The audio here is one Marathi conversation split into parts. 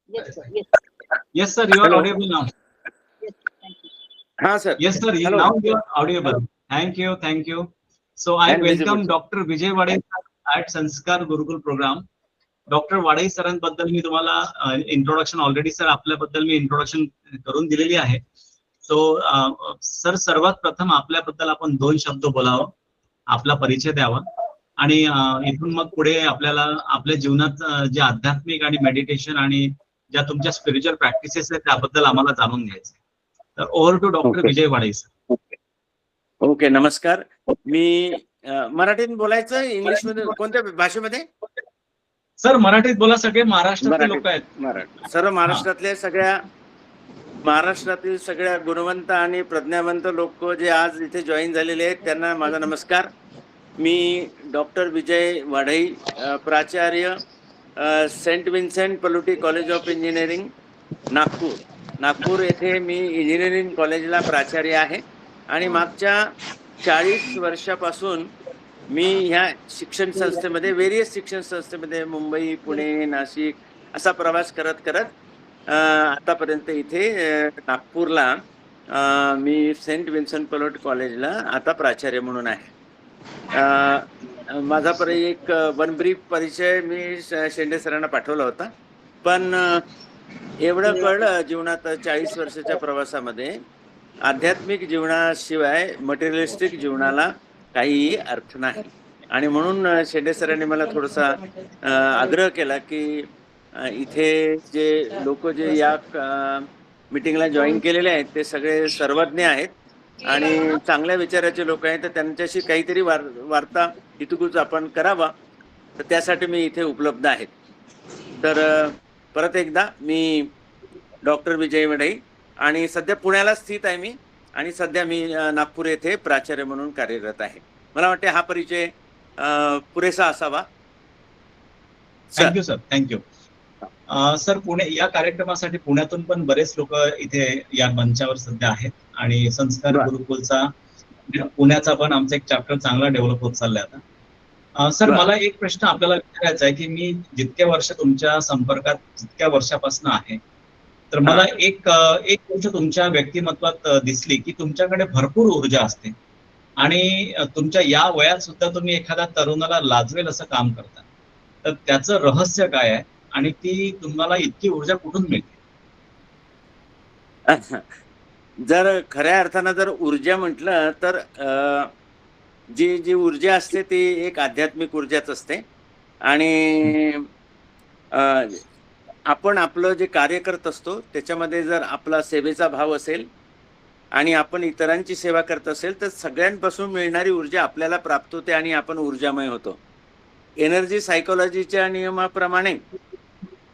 Yes, sir. Yes. Yes, sir, you are Hello. audible now. Yes. Thank you. हाँ sir. Yes, sir, Hello. now you are audible. Thank you, thank you. So I And welcome visible. Dr. Vijay Vadai at Sanskar Gurukul program. Doctor Wadai सरांबद्दल मी तुम्हाला इंट्रोडक्शन ऑलरेडी सर आपल्याबद्दल मी इंट्रोडक्शन करून दिलेली आहे. सो सर सर्वात प्रथम आपल्याबद्दल आपण 2 शब्द बोलावं, आपला परिचय द्यावा आणि इथून मग पुढे आपल्याला आपल्या जीवनात जे आध्यात्मिक आणि मेडिटेशन आणि ज्या तुमच्या स्पिरिच्युअल प्रॅक्टिसेस आहेत त्याबद्दल आम्हाला जाणून घ्यायचं. तर over to doctor Vijay Wadai sir. Okay, नमस्कार. मी मराठीत बोलायचं, इंग्लिश मध्ये, कोणत्या भाषेमध्ये? सर मराठीत बोला, सगळे महाराष्ट्रातले लोक आहेत. मराठी. सर्व महाराष्ट्रातील सगळ्या गुणवंत आणि प्रज्ञावंत लोक जे आज इथे जॉईन झालेले आहेत त्यांना माझा नमस्कार. मी डॉक्टर विजय वाडई, प्राचार्य, saint Vincent Pallotti college of engineering, Nagpur येथे मी इंजिनिअरिंग कॉलेजला प्राचार्य आहे आणि मागच्या 40 वर्षापासून मी ह्या शिक्षण संस्थेमध्ये, वेरियस शिक्षण संस्थेमध्ये मुंबई, पुणे, नाशिक असा प्रवास करत आतापर्यंत इथे नागपूरला मी सेंट विन्सेंट पलोट कॉलेजला आता प्राचार्य म्हणून आहे. माझा एक वन ब्रीफ परिचय मी शेंडे सरांना पाठवला होता, पण एवढं कळलं जीवनात 40 वर्षाच्या प्रवासामध्ये, आध्यात्मिक जीवनाशिवाय मटेरियलिस्टिक जीवनाला काहीही अर्थ नाही. आणि म्हणून शेंडे सरांनी मला थोडासा आग्रह केला की इथे जे लोक जे या मीटिंगला जॉईन केलेले आहेत ते सगळे सर्वज्ञ आहेत आणि चांगल्या विचाराचे लोक आहेत, तर त्यांच्याशी काहीतरी वार्ता हितगुज आपण करावा, तर त्यासाठी मी इथे उपलब्ध आहे. तर परत एकदा मी डॉक्टर विजय वाडई आणि सध्या पुण्याला स्थित आहे मी, आणि सध्या मी नागपूर येथे प्राचार्य म्हणून कार्यरत आहे. मला वाटते हा परिचय पुरेसा असावा. Thank you sir, thank you. Sir Pune या कार्यक्रमासाठी पुण्यातून पण बरेच लोक इथे या मंचावर सध्या आहेत आणि संस्कार गुरुकुलचा पुण्याचा पण आमचा एक चॅप्टर चांगला डेव्हलप होत चाललाय आता. सर मला एक प्रश्न आपल्याला विचारायचा आहे की मी जितक्या वर्ष तुमच्या संपर्कात, जितक्या वर्षापासून आहे, तर मला एक गोष्ट तुमच्या व्यक्तिमत्वात दिसली की तुमच्याकडे भरपूर ऊर्जा असते आणि तुमच्या या वयात सुद्धा तुम्ही एखाद्या तरुणाला लाजवेल असं काम करता. तर त्याचं रहस्य काय आहे आणि ती तुम्हाला इतकी ऊर्जा कुठून मिळते? जर खऱ्या अर्थानं जर ऊर्जा म्हटलं तर जी ऊर्जा असते ती एक आध्यात्मिक ऊर्जाच असते. आणि आपण आपलं जे कार्य करत असतो त्याच्यामध्ये जर आपला सेवेचा भाव असेल आणि आपण इतरांची सेवा करत असेल तर सगळ्यांपासून मिळणारी ऊर्जा आपल्याला प्राप्त होते आणि आपण ऊर्जामय होतो. एनर्जी सायकोलॉजीच्या नियमाप्रमाणे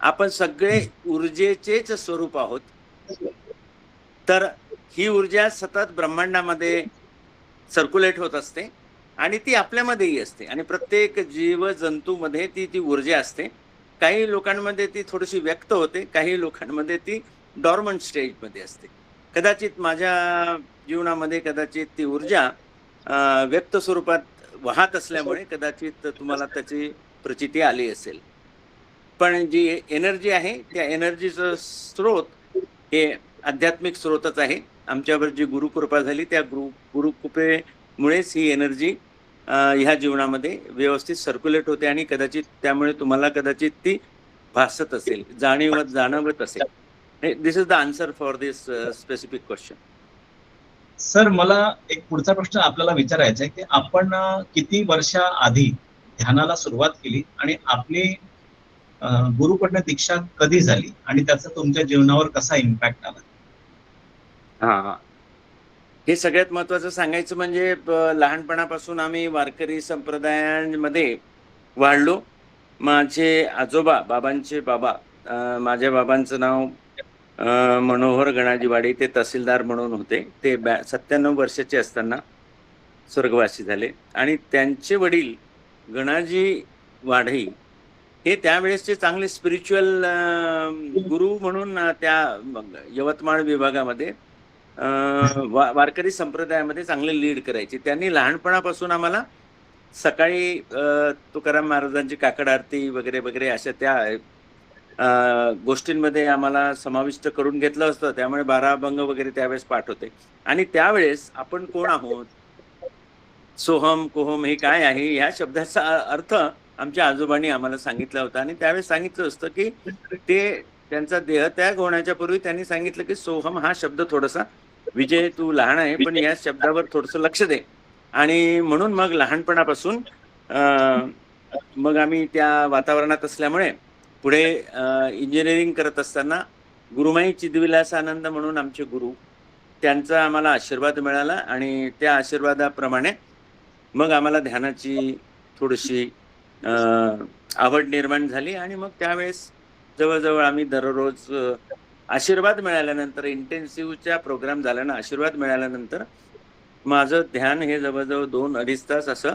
आपण सगळे ऊर्जेचेच स्वरूप आहोत. तर ही ऊर्जा सतत ब्रह्मांडामध्ये सर्क्युलेट होत असते आणि ती आपल्यामध्येही असते आणि प्रत्येक जीव जंतूमध्ये ती ऊर्जा असते. काही लोकांमध्ये ती थोडीशी व्यक्त होते, काही लोकांमध्ये ती डॉर्मंट स्टेजमध्ये असते. कदाचित माझ्या जीवनामध्ये कदाचित ती ऊर्जा व्यक्त स्वरूपात वाहत असल्यामुळे कदाचित तुम्हाला त्याची प्रचिती आली असेल. पण जी एनर्जी आहे त्या एनर्जीचं स्रोत हे आध्यात्मिक स्रोतच आहे. आमच्यावर जी गुरुकृपा झाली त्या गुरुकृपेमुळेच ही एनर्जी ह्या जीवनामध्ये व्यवस्थित सर्क्युलेट होते आणि कदाचित त्यामुळे तुम्हाला कदाचित ती भासत असेल, जाणवत असेल. This is the answer for this specific question. Sir मला एक पुढचा प्रश्न आपल्याला विचारायचा आहे की आपण किती वर्षाआधी ध्यानाला सुरुवात केली आणि आपली गुरुकडनं दीक्षा कधी झाली आणि त्याचा तुमच्या जीवनावर कसा इम्पॅक्ट आला? हे सगळ्यात महत्वाचं सांगायचं म्हणजे लहानपणापासून आम्ही वारकरी संप्रदायांमध्ये वाढलो. माझे आजोबा, बाबांचे बाबा, माझ्या बाबांचं नाव मनोहर गणाजी वाडई, ते तहसीलदार म्हणून होते. ते 97 वर्षाचे असताना स्वर्गवासी झाले आणि त्यांचे वडील गणाजी वाडई हे त्यावेळेसचे चांगले स्पिरिच्युअल गुरु म्हणून त्या यवतमाळ विभागामध्ये वारकरी संप्रदायामध्ये चांगले लीड करायचे. त्यांनी लहानपणापासून आम्हाला सकाळी तुकाराम महाराजांची काकड आरती वगैरे वगैरे अशा त्या गोष्टींमध्ये आम्हाला समाविष्ट करून घेतलं असतं, त्यामुळे 12 अभंग वगैरे त्यावेळेस पाठ होते. आणि त्यावेळेस आपण कोण आहोत, सोहम कोहम हे काय आहे, ह्या शब्दाचा अर्थ आमच्या आजोबांनी आम्हाला सांगितला होता. आणि त्यावेळेस सांगितलं असतं की ते त्यांचा देहत्याग होण्याच्या पूर्वी त्यांनी सांगितलं की सोहम हा शब्द थोडासा, विजय तू लहान आहे पण या शब्दावर थोडंसं लक्ष दे. आणि म्हणून मग लहानपणापासून मग आम्ही त्या वातावरणात असल्यामुळे पुढे इंजिनिअरिंग करत असताना गुरुमाई चिदविलासानंद म्हणून आमचे गुरु, त्यांचा आम्हाला आशीर्वाद मिळाला आणि त्या आशीर्वादाप्रमाणे मग आम्हाला ध्यानाची थोडीशी आवड निर्माण झाली. आणि मग त्यावेळेस जवळजवळ आम्ही दररोज आशीर्वाद मिळाल्यानंतर, इंटेन्सिव्हच्या प्रोग्राम झाल्यानं आशीर्वाद मिळाल्यानंतर माझं ध्यान हे जवळजवळ 2-2.5 तास असं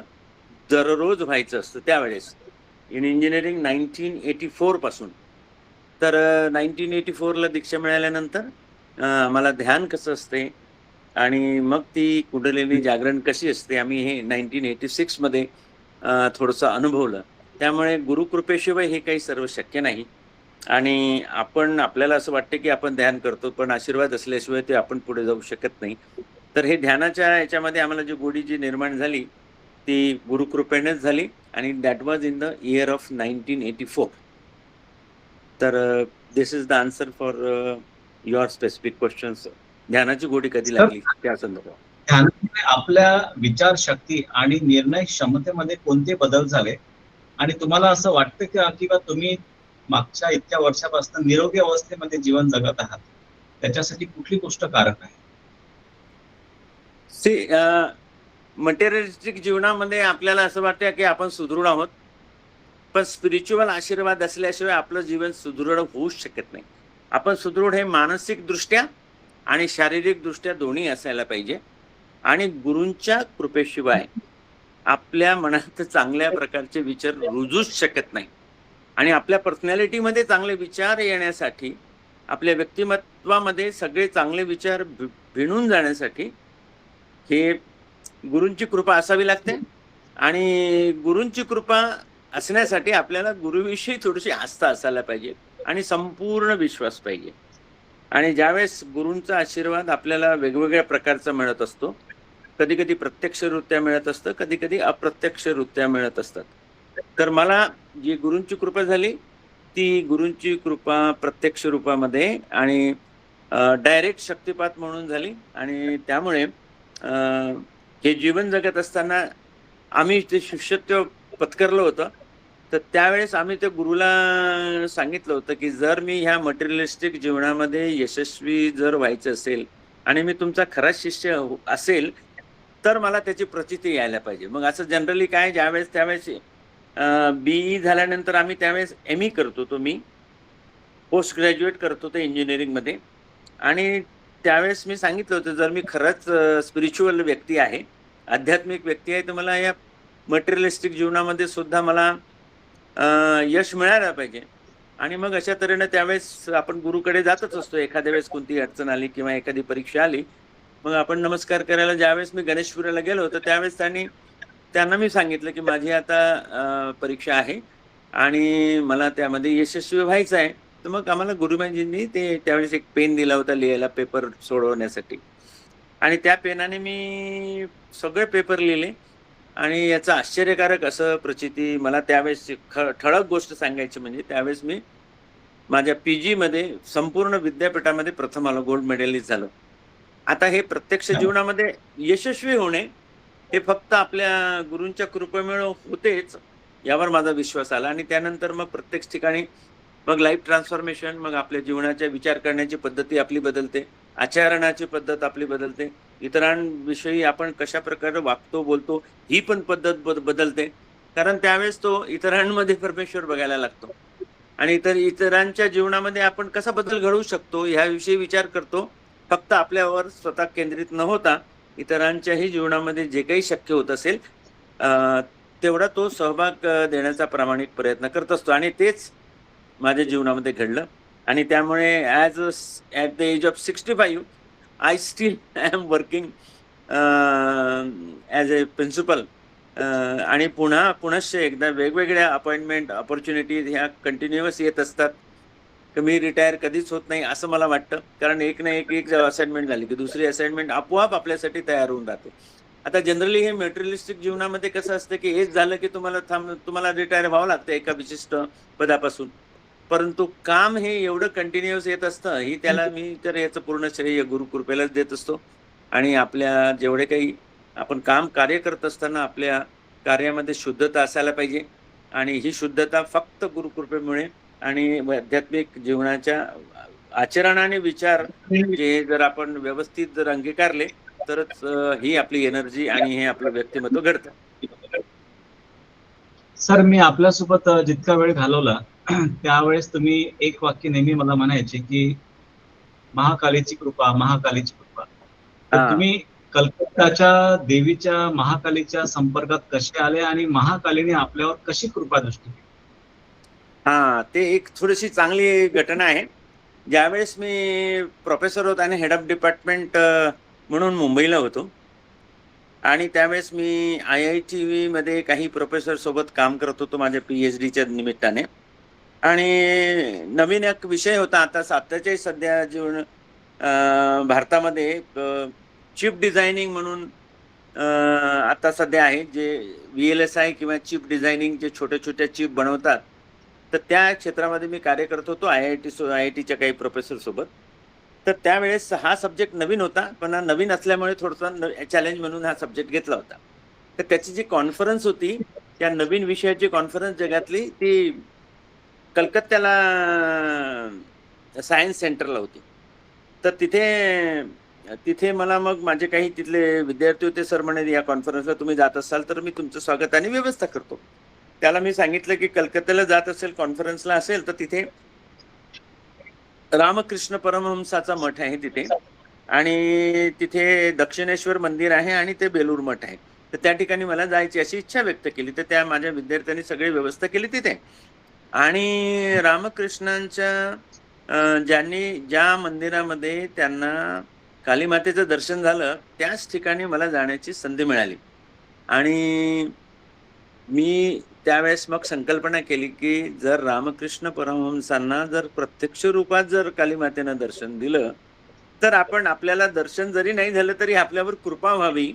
दररोज व्हायचं असतं त्यावेळेस, इन इंजिनिअरिंग 1984 पासून. तर 1984ला दीक्षा मिळाल्यानंतर मला ध्यान कसं असते आणि मग ती कुंडलिनी जागरण कशी असते, आम्ही हे 1986 मध्ये थोडंसं अनुभवलं. त्यामुळे गुरुकृपेशिवाय हे काही सर्व शक्य नाही. आणि आपल्याला असं वाटतं की आपण ध्यान करतो, पण आशीर्वाद असल्याशिवाय ते आपण पुढे जाऊ शकत नाही. तर हे ध्यानाच्या याच्यामध्ये आम्हाला जी गोडी जी निर्माण झाली ती गुरुकृपेनेच झाली. आणि that was in the year of 1984. तर this is the answer for your specific questions. ध्यानाची गोडी कधी लागली त्या संदर्भात. ध्यानामुळे आपल्या विचारशक्ती आणि निर्णय क्षमतेमध्ये कोणते बदल झाले, आणि तुम्हाला असं वाटतं का किंवा तुम्ही मागच्या इतक्या वर्षापासून निरोगी अवस्थेमध्ये जीवन जगत आहात, त्याच्यासाठी कुठली गोष्ट कारक आहे? मटेरियलिस्टिक जीवनामध्ये आपल्याला असं वाटतं की आपण सुदृढ आहोत, पण स्पिरिच्युअल आशीर्वाद असल्याशिवाय आपलं जीवन सुदृढ होऊच शकत नाही. आपण सुदृढ हे मानसिक दृष्ट्या आणि शारीरिक दृष्ट्या दोन्ही असायला पाहिजे. आणि गुरूंच्या कृपेशिवाय आपल्या मनात चांगल्या प्रकारचे विचार रुजूच शकत नाही. आणि आपल्या पर्सनॅलिटीमध्ये चांगले विचार येण्यासाठी, आपल्या व्यक्तिमत्वामध्ये सगळे चांगले विचार भिनून जाण्यासाठी हे गुरूंची कृपा असावी लागते. आणि गुरूंची कृपा असण्यासाठी आपल्याला गुरुविषयी थोडीशी आस्था असायला पाहिजे आणि संपूर्ण विश्वास पाहिजे. आणि ज्यावेळेस गुरूंचा आशीर्वाद आपल्याला वेगवेगळ्या प्रकारचा मिळत असतो, कधी कधी प्रत्यक्षरित्या मिळत असतं, कधी कधी अप्रत्यक्षरित्या मिळत असतात. तर मला जी गुरूंची कृपा झाली ती गुरूंची कृपा प्रत्यक्ष रूपामध्ये आणि डायरेक्ट शक्तिपात म्हणून झाली. आणि त्यामुळे हे जीवन जगत असताना आम्ही ते शिष्यत्व पत्करलं होतं. तर त्यावेळेस आम्ही त्या गुरुला सांगितलं होतं की जर मी ह्या मटेरियलिस्टिक जीवनामध्ये यशस्वी जर व्हायचं असेल आणि मी तुमचा खरा शिष्य असेल तर मला त्याची प्रचिती यायला पाहिजे. मग असं जनरली काय, ज्यावेळेस त्यावेळेस BE झाल्यानंतर आम्ही त्यावेळेस ME करतो, तो मी पोस्ट ग्रॅज्युएट करतो ते इंजिनिअरिंगमध्ये. आणि त्यावेळेस मी सांगितलं होतं जर मी खरंच स्पिरिच्युअल व्यक्ती आहे, आध्यात्मिक व्यक्ती आहे, तर मला या मटेरियलिस्टिक जीवनामध्ये सुद्धा मला यश मिळायला पाहिजे. आणि मग अशा तऱ्हेनं त्यावेळेस आपण गुरुकडे जातच असतो. एखाद्या वेळेस कोणती अडचण आली किंवा एखादी परीक्षा आली, मग आपण नमस्कार करायला ज्यावेळेस मी गणेशपुराला गेलो होतो त्यावेळेस त्यांना मी सांगितलं की माझी आता परीक्षा आहे आणि मला त्यामध्ये यशस्वी व्हायचं आहे. तर मग आम्हाला गुरुमाजींनी त्यावेळेस एक पेन दिला होता लिहायला, पेपर सोडवण्यासाठी. आणि त्या पेनाने मी सगळे पेपर लिहिले. आणि याचं आश्चर्यकारक असं प्रचिती मला त्यावेळेस ठळक गोष्ट सांगायची म्हणजे त्यावेळेस मी माझ्या PG मध्ये संपूर्ण विद्यापीठामध्ये प्रथम आलो, गोल्ड मेडलिस्ट झालो. आता हे प्रत्यक्ष जीवनामध्ये यशस्वी होणे हे फक्त आपल्या गुरूंच्या कृपेमुळे होतेच, यावर माझा विश्वास आला. आणि त्यानंतर मग प्रत्येक ठिकाणी मग लाईफ ट्रान्सफॉर्मेशन, मग आपल्या जीवनाच्या विचार करण्याची पद्धती आपली बदलते, आचरणाची पद्धत आपली बदलते, इतरांविषयी आपण कशा प्रकारे वागतो बोलतो ही पण पद्धत बदलते. कारण त्यावेळेस तो इतरांमध्ये परमेश्वर बघायला लागतो आणि इतरांच्या जीवनामध्ये आपण कसा बदल घडवू शकतो ह्याविषयी विचार करतो. फक्त आपल्यावर स्वतः केंद्रित न होता इतरांच्याही जीवनामध्ये जे काही शक्य होत असेल तेवढा तो सहभाग देण्याचा प्रामाणिक प्रयत्न करत असतो. आणि तेच माझ्या जीवनामध्ये घडलं. आणि त्यामुळे at the age of 65 I still am working as a principal. आणि पुन्हा एकदा वेगवेगळ्या अपॉइंटमेंट ऑपॉर्च्युनिटीज ह्या कंटिन्युअस येत असतात. की मी रिटायर कधीच होत नाही असं मला वाटतं. कारण एक ना एक असाइनमेंट झाली की दुसरी असाइनमेंट आपोआप आपल्यासाठी तयार होऊन राहते. आता जनरली हे मटेरियलिस्टिक जीवनामध्ये कसं असतं की हेच झालं की तुम्हाला रिटायर व्हावं लागतं एका विशिष्ट पदापासून. परंतु काम हे एवढं कंटिन्युअस येत असतं, मी तर याचं पूर्ण श्रेय गुरुकृपेलाच देत असतो. आणि आपल्या जेवढे काही आपण कार्य करत असताना आपल्या कार्यामध्ये शुद्धता असायला पाहिजे. आणि ही शुद्धता फक्त गुरुकृपेमुळे आणि आध्यात्मिक जीवनाच्या आचरण आणि विचार जे जर आपण व्यवस्थित जर अंगीकारले तरच ही आपली एनर्जी आणि हे आपलं व्यक्तिमत्व घडतं. सर, मी आपल्यासोबत जितका वेळ घालवला त्यावेळेस तुम्ही एक वाक्य नेहमी मला म्हणायचे की महाकालीची कृपा, महाकालीची कृपा. तर तुम्ही कलकत्ताच्या देवीच्या महाकालीच्या संपर्कात कसे आले आणि महाकालीने आपल्यावर कशी कृपा दृष्टी केली? ते एक थोडीशी चांगली घटना आहे. ज्यावेळेस मी प्रोफेसर होतो आणि हेड ऑफ डिपार्टमेंट म्हणून मुंबईला होतो आणि त्यावेळेस मी IIT मध्ये काही प्रोफेसर सोबत काम करत होतो माझ्या PhDच्या निमित्ताने. आणि नवीन एक विषय होता आता आत्ताच्या सध्या जीवन भारतामध्ये चिप डिझायनिंग म्हणून आता सध्या आहे, जे VLSI किंवा चिप डिझायनिंग जे छोट्या चिप बनवतात. तर त्या क्षेत्रामध्ये मी कार्य करत होतो IITच्या काही प्रोफेसर सोबत. तर त्यावेळेस हा सब्जेक्ट नवीन होता, पण नवीन असल्यामुळे थोडंसं चॅलेंज म्हणून हा सब्जेक्ट घेतला होता. तर त्याची जी कॉन्फरन्स होती, त्या नवीन विषयाची कॉन्फरन्स जगातली ती कलकत्त्याला सायन्स सेंटरला होती. तर तिथे मला मग माझे काही तिथले विद्यार्थी होते. सर म्हणे या कॉन्फरन्सला तुम्ही जात असाल तर मी तुमचं स्वागत आणि व्यवस्था करतो. त्याला मी सांगितलं की कलकत्त्याला जात असेल कॉन्फरन्सला असेल तर तिथे रामकृष्ण परमहंसाचा मठ आहे तिथे आणि तिथे दक्षिणेश्वर मंदिर आहे आणि ते बेलूर मठ आहे. तर त्या ठिकाणी मला जायची अशी इच्छा व्यक्त केली. तर त्या माझ्या विद्यार्थ्यांनी सगळी व्यवस्था केली तिथे. आणि रामकृष्णांच्या ज्या मंदिरामध्ये त्यांना काली मातेचं दर्शन झालं त्याच ठिकाणी मला जाण्याची संधी मिळाली. आणि मी त्यावेळेस मग संकल्पना केली की जर रामकृष्ण परमहंसांना जर प्रत्यक्ष रूपात जर काली मातेनं दर्शन दिलं तर आपल्याला दर्शन जरी नाही झालं तरी आपल्यावर कृपा व्हावी.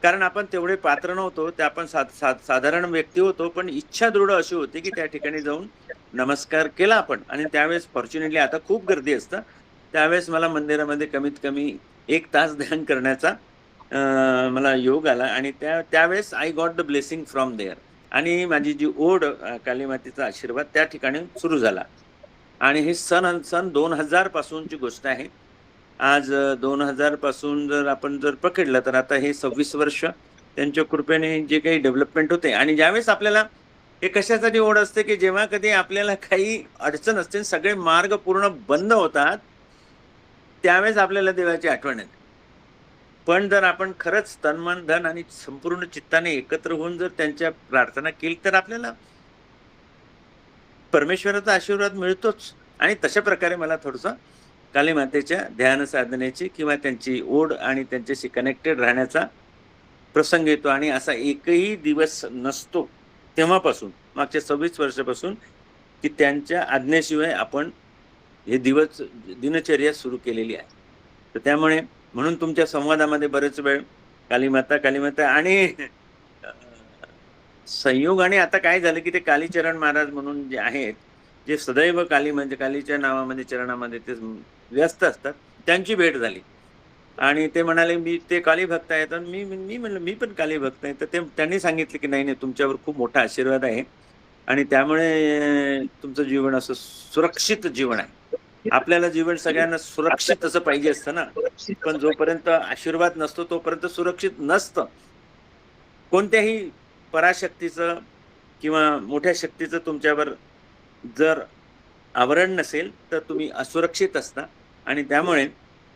कारण आपण तेवढे पात्र नव्हतो, ते आपण साधारण व्यक्ती होतो, पण इच्छा दृढ अशी होती की त्या ठिकाणी जाऊन नमस्कार केला आपण. आणि त्यावेळेस फॉर्च्युनेटली आता खूप गर्दी असतं. त्यावेळेस मला मंदिरामध्ये कमीत कमी 1 तास ध्यान करण्याचा मला योग आला आणि त्यावेळेस I got the blessing from there. आणि माझी जी ओढ काली मातेचा आशीर्वाद त्या ठिकाणी सुरू झाला. आणि हे सन 2000 पासूनची गोष्ट आहे. आज 2000 पासून जर आपण पकडलं तर आता हे 26 वर्ष त्यांच्या कृपेने जे काही डेव्हलपमेंट होते. आणि ज्यावेळेस आपल्याला हे कशासाठी ओढ असते की जेव्हा कधी आपल्याला काही अडचण असते, सगळे मार्ग पूर्ण बंद होतात, त्यावेळेस आपल्याला देवाची आठवण येते. पण जर आपण खरंच तन मन धन आणि संपूर्ण चित्ताने एकत्र होऊन जर त्यांच्या प्रार्थना केली तर आपल्याला परमेश्वराचा आशीर्वाद मिळतोच. आणि तशा प्रकारे मला थोडंसं काली मातेच्या ध्यान साधनेची किंवा त्यांची ओढ आणि त्यांच्याशी कनेक्टेड राहण्याचा प्रसंग येतो. आणि असा एकही दिवस नसतो तेव्हापासून, मागच्या 26 वर्षापासून, की त्यांच्या आज्ञेशिवाय आपण हे दिनचर्या सुरू केलेली आहे. तर त्यामुळे म्हणून तुमच्या संवादामध्ये बरेच वेळ कालीमाता आणि संयोगाने आता काय झालं की ते कालीचरण महाराज म्हणून जे आहेत, जे सदैव कालीच्या नावामध्ये चरणामध्ये ते व्यस्त असतात, त्यांची भेट झाली. आणि ते म्हणाले मी ते काली भक्त आहेत. आणि मी म्हणलं मी पण काली भक्त आहे. तर त्यांनी सांगितले की नाही तुमच्यावर खूप मोठा आशीर्वाद आहे आणि त्यामुळे तुमचं जीवन असं सुरक्षित जीवन आहे. आपल्याला जीवन सगळ्यांना सुरक्षित असं पाहिजे असतं ना, पण जोपर्यंत आशीर्वाद नसतो तोपर्यंत सुरक्षित नसतं. कोणत्याही पराशक्तीचं किंवा मोठ्या शक्तीचं तुमच्यावर जर आवरण नसेल तर तुम्ही असुरक्षित असता. आणि त्यामुळे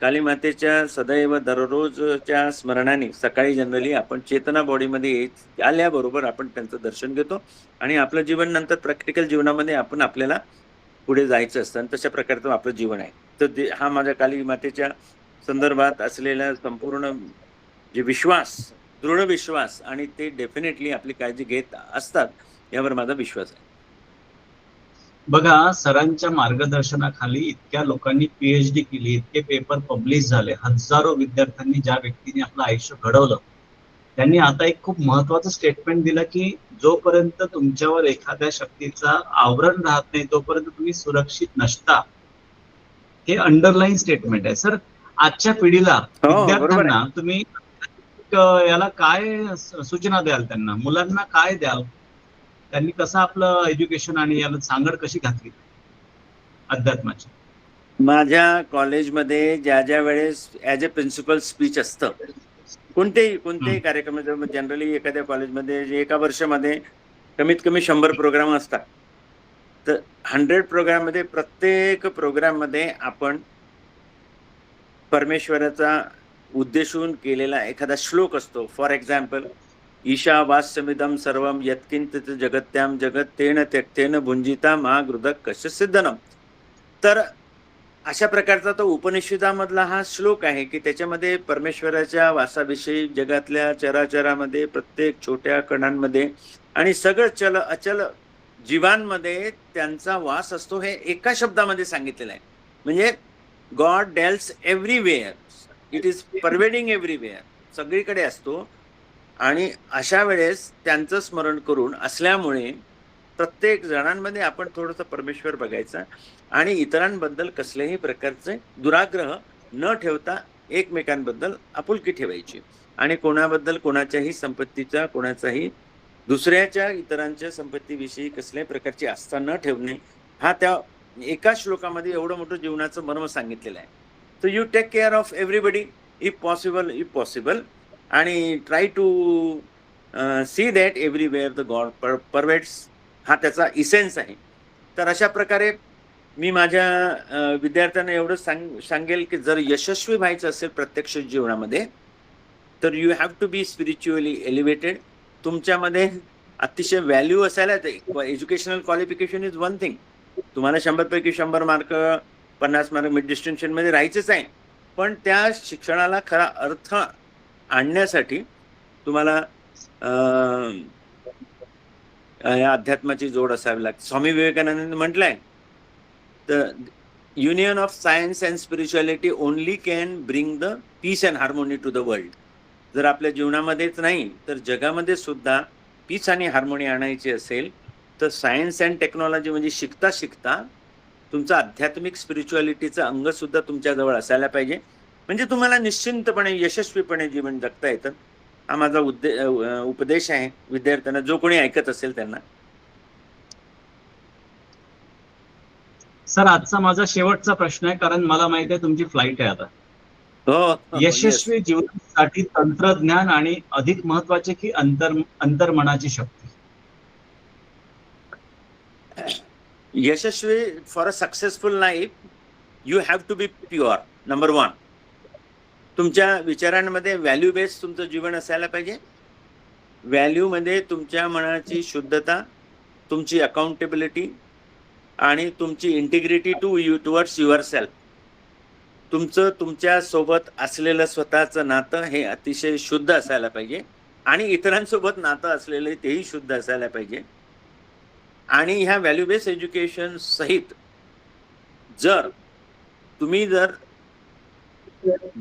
काली मातेच्या सदैव दररोजच्या स्मरणाने सकाळी जनरली आपण चेतना बॉडीमध्ये आल्याबरोबर आपण त्यांचं दर्शन घेतो आणि आपलं जीवन नंतर प्रॅक्टिकल जीवनामध्ये आपल्याला पुढे जायचं असतं. आणि तशा प्रकारचं आपलं जीवन आहे. तर हा माझ्या काली मातेच्या संदर्भात असलेला संपूर्ण जे विश्वास, दृढ विश्वास, आणि ते डेफिनेटली आपली काळजी घेत असतात यावर माझा विश्वास आहे. बघा, सरांच्या मार्गदर्शनाखाली इतक्या लोकांनी PhD केली, इतके पेपर पब्लिश झाले, हजारो विद्यार्थ्यांनी, ज्या व्यक्तीने आपलं आयुष्य घडवलं, त्यांनी आता एक खूप महत्वाचं स्टेटमेंट दिलं की जोपर्यंत तुमच्यावर एखाद्या शक्तीचा आवरण राहत नाही तोपर्यंत तुम्ही सुरक्षित नसता. हे अंडरलाईन स्टेटमेंट आहे. सर, आजच्या पिढीला, विद्यार्थ्यांना तुम्ही याला काय सूचना द्याल? त्यांना, मुलांना काय द्याल? त्यांनी कसं आपलं एज्युकेशन आणि याला सांगड कशी घातली अध्यात्माची? माझ्या कॉलेजमध्ये ज्या वेळेस ऍज अ प्रिन्सिपल स्पीच असतं, कोणतेही कार्यक्रम, जनरली एखाद्या कॉलेजमध्ये एका वर्षामध्ये कमीत कमी 100 प्रोग्राम असतात. तर 100 प्रोग्राम मध्ये प्रत्येक प्रोग्राम मध्ये आपण परमेश्वराचा उद्देशून केलेला एखादा श्लोक असतो. फॉर एक्झाम्पल, ईशावास्यमिदं सर्वं यत्किंचित् जगत्यां जगत् तेन त्यक्तेन भुंजिता मा गृधक कश्चिदनम. तर अशा प्रकारचा तो उपनिषदामधला हा श्लोक आहे की त्याच्यामध्ये परमेश्वराच्या वासाविषयी, जगातल्या चराचरामध्ये, प्रत्येक छोट्या कणांमध्ये आणि सगळं चल अचल जीवांमध्ये त्यांचा वास असतो, हे एका शब्दामध्ये सांगितलेलं आहे. म्हणजे God dwells everywhere, it is pervading everywhere, सगळीकडे असतो. आणि अशा वेळेस त्यांचं स्मरण करून असल्यामुळे प्रत्येक जणांमध्ये आपण थोडंसं परमेश्वर बघायचा आणि इतरांबद्दल कसल्याही प्रकारचे दुराग्रह न ठेवता एकमेकांबद्दल आपुलकी ठेवायची आणि कोणाबद्दल, कोणाच्याही संपत्तीचा, कोणाचाही दुसऱ्याच्या, इतरांच्या संपत्तीविषयी कसल्याही प्रकारची आस्था न ठेवणे, हा त्या एका श्लोकामध्ये एवढं मोठं जीवनाचं मर्म सांगितलेलं आहे. So you take care of everybody if possible आणि try to see that everywhere the God pervades, हा त्याचा इसेन्स आहे. तर अशा प्रकारे मी माझ्या विद्यार्थ्यांना एवढं सांगेल की जर यशस्वी व्हायचं असेल प्रत्यक्ष जीवनामध्ये तर you have to be spiritually elevated. तुमच्यामध्ये अतिशय व्हॅल्यू असायला, educational qualification is one thing. तुम्हाला 100 पैकी 100 मार्क, 50 मार्क मिड डिस्टिंक्शन मध्ये राहायचंच आहे, पण त्या शिक्षणाला खरा अर्थ आणण्यासाठी तुम्हाला या अध्यात्माची जोड असावी लागते. स्वामी विवेकानंदांनी म्हटलंय, the union of science and spirituality only can bring the peace and harmony to the world. जर आपल्या जीवनामध्येच नाही तर जगामध्ये सुद्धा पीस आणि हार्मोनी आणायची असेल तर सायन्स अँड टेक्नॉलॉजी म्हणजे शिकता शिकता तुमचं आध्यात्मिक स्पिरिच्युअलिटीचं अंग सुद्धा तुमच्याजवळ असायला पाहिजे. म्हणजे तुम्हाला निश्चिंतपणे, यशस्वीपणे जीवन जगता येतं. हा माझा उपदेश आहे विद्यार्थ्यांना, जो कोणी ऐकत असेल त्यांना. सर, आजचा माझा शेवटचा प्रश्न आहे, कारण मला माहिती आहे तुमची फ्लाईट आहे आता. यशस्वी जीवनासाठी तंत्रज्ञान आणि अधिक महत्वाचे की अंतर्मनाची शक्ती? यशस्वी for a successful life you have to be pure. Number 1, तुमच्या विचारांमध्ये व्हॅल्यू बेस्ड तुमचं जीवन असायला पाहिजे. व्हॅल्यू मध्ये तुमच्या मनाची शुद्धता, तुमची अकाउंटेबिलिटी आणि तुमची इंटिग्रिटी टुवर्ड्स युअर सेल्फ. तुमचं तुमच्या सोबत असलेलं स्वतःचं नातं हे अतिशय शुद्ध असायला पाहिजे आणि इतरांसोबत नातं असलेलं तेही शुद्ध असायला पाहिजे. आणि ह्या व्हॅल्यू बेस्ड एज्युकेशन सहित जर तुम्ही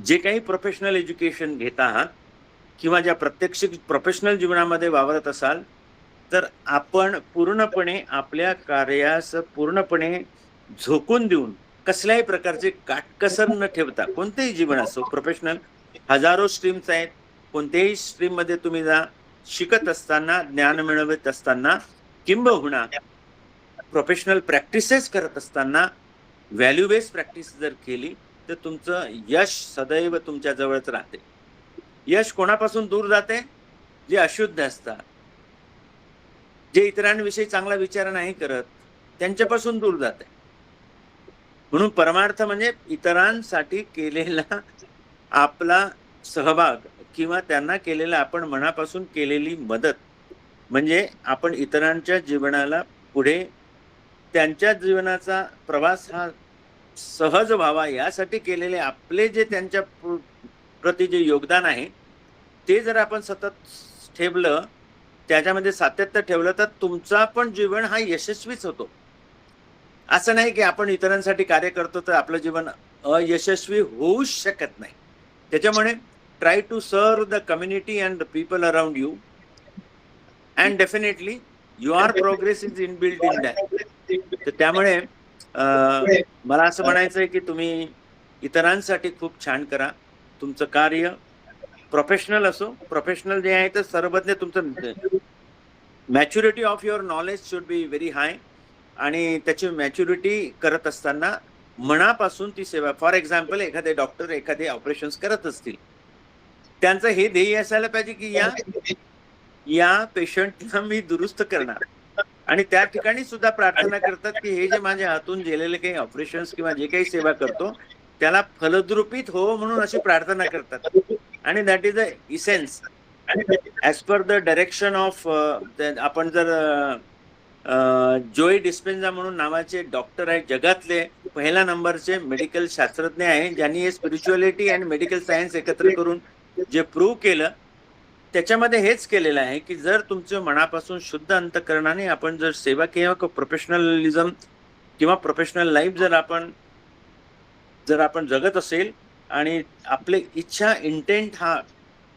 जे काही प्रोफेशनल एज्युकेशन घेत आहात किंवा ज्या प्रत्यक्ष प्रोफेशनल जीवनामध्ये वावरत असाल तर आपण पूर्णपणे आपल्या कार्यास पूर्णपणे झोकून देऊन कसल्याही प्रकारचे काटकसर न ठेवता, कोणतेही जीवन असो, प्रोफेशनल हजारो स्ट्रीम्स आहेत, कोणत्याही स्ट्रीम मध्ये तुम्ही जा, शिकत असताना, ज्ञान मिळवत असताना, किंबहुना प्रोफेशनल प्रॅक्टिसेस करत असताना व्हॅल्यू बेस्ड प्रॅक्टिस जर केली तर तुमचं यश सदैव तुमच्या जवळच राहते. यश कोणापासून दूर जाते? जे अशुद्ध असतात, जे इतरांविषयी चांगला विचार नाही करत, त्यांच्यापासून दूर जाते. म्हणून परमार्थ म्हणजे इतरांसाठी केलेला आपला सहभाग किंवा त्यांना केलेला आपण मनापासून केलेली मदत, म्हणजे आपण इतरांच्या जीवनाला पुढे, त्यांच्या जीवनाचा प्रवास हा सहज व्हावा यासाठी केलेले आपले जे त्यांच्या प्रति जे योगदान आहे ते जर आपण सतत ठेवलं, त्याच्यामध्ये सातत्य ठेवलं तर तुमचा पण जीवन हा यशस्वीच होतो. असं नाही की आपण इतरांसाठी कार्य करतो तर आपलं जीवन अयशस्वी होऊच शकत नाही. त्याच्यामुळे try to serve the community and the people around you, and definitely your progress is in built in that. तर त्यामुळे मला असं म्हणायचं आहे की तुम्ही इतरांसाठी खूप छान करा. तुमचं कार्य प्रोफेशनल असो, प्रोफेशनल जे आहे तर सर्वज्ञ, तुमचं maturity of your knowledge should be very high, आणि त्याची मॅच्युरिटी करत असताना मनापासून ती सेवा. फॉर एक्झाम्पल, एखादे डॉक्टर एखादे ऑपरेशन्स करत असतील, त्यांचं हे ध्येय असायला पाहिजे की या पेशंटला मी दुरुस्त करणार, आणि त्या ठिकाणी सुद्धा प्रार्थना करतात की हे जे माझ्या हातून गेलेले काही ऑपरेशन्स किंवा जे काही सेवा करतो त्याला फलद्रुपीत हो म्हणून अशी प्रार्थना करतात. आणि that is the essence as per the direction of. आपण जर जोई डिस्पेन्झा म्हणून नावाचे डॉक्टर आहेत, जगातले पहिल्या नंबरचे मेडिकल शास्त्रज्ञ आहे, ज्यांनी हे स्पिरिच्युअलिटी आणि मेडिकल सायन्स एकत्र करून जे प्रूव्ह केलं, त्याच्यामध्ये हेच केलेलं आहे की जर तुमच्या मनापासून शुद्ध अंतःकरणाने आपण जर सेवा किंवा प्रोफेशनलिझम किंवा प्रोफेशनल लाईफ जर आपण जगत असेल आणि आपले इच्छा इंटेंट हा